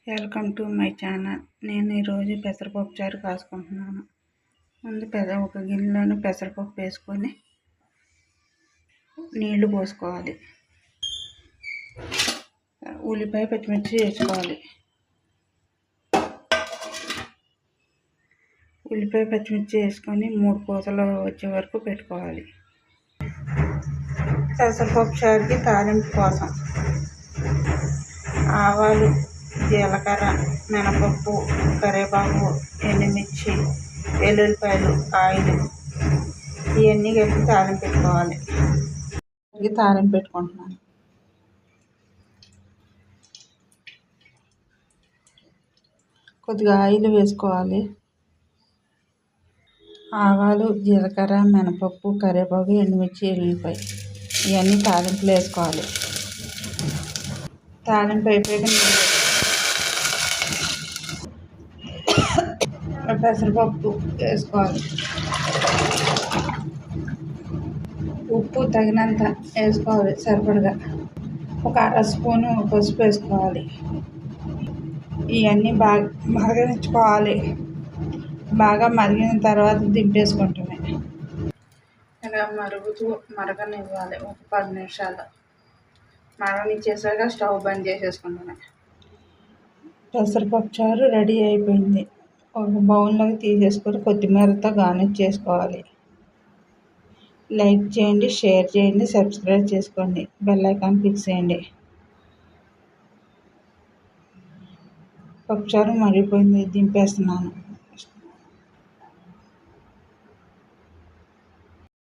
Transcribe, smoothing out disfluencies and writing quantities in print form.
Welcome to my channel. నేను ఈరోజు పెసరపప్పు చారు కాసుకుంటున్నాను. ముందు ఒక గిన్నెలోని పెసరపప్పు వేసుకొని నీళ్లు పోసుకోవాలి. ఉల్లిపాయ పచ్చిమిర్చి వేసుకోవాలి. ఉల్లిపాయ పచ్చిమిర్చి వేసుకొని 3 పూతలు వచ్చే వరకు పెట్టుకోవాలి. పెసరపప్పు చారుకి తాలింపు కోసం ఆవాలు, జీలకర్ర, మినపప్పు, కరివేపాకు, ఎండుమిర్చి, వెల్లుల్లిపాయలు, ఆయిల్ ఇవన్నీ కలిపి తాలింపు పెట్టుకోవాలి. తాలింపు పెట్టుకుంటున్నాను. కొద్దిగా ఆయిల్ వేసుకోవాలి. ఆవాలు, జీలకర్ర, మినపప్పు, కరివేపాకు, ఎండుమిర్చి, వెల్లుల్లిపాయ ఇవన్నీ తాలింపులు వేసుకోవాలి. తాలింపు అయిపోయాక పెసరపప్పు వేసుకోవాలి. ఉప్పు తగినంత వేసుకోవాలి, సరిపడగా. ఒక అర స్పూను పసుపు వేసుకోవాలి. ఇవన్నీ బాగా మరగనించుకోవాలి. బాగా మరిగిన తర్వాత దింపేసుకుంటామే. ఇలా మరగనివ్వాలి. ఒక 10 నిమిషాలు మరగనిచ్చేసాక స్టవ్ బంద్ చేసేసుకుంటామే. పెసరపప్పు చారు రెడీ అయిపోయింది. ఒక బౌల్లోకి తీసేసుకొని కొత్తిమీరతో గార్నిష్ చేసుకోవాలి. లైక్ చేయండి, షేర్ చేయండి, సబ్స్క్రైబ్ చేసుకోండి, బెల్ ఐకాన్ క్లిక్ చేయండి. పప్పుచారు మరిగిపోయింది, దింపేస్తున్నాను.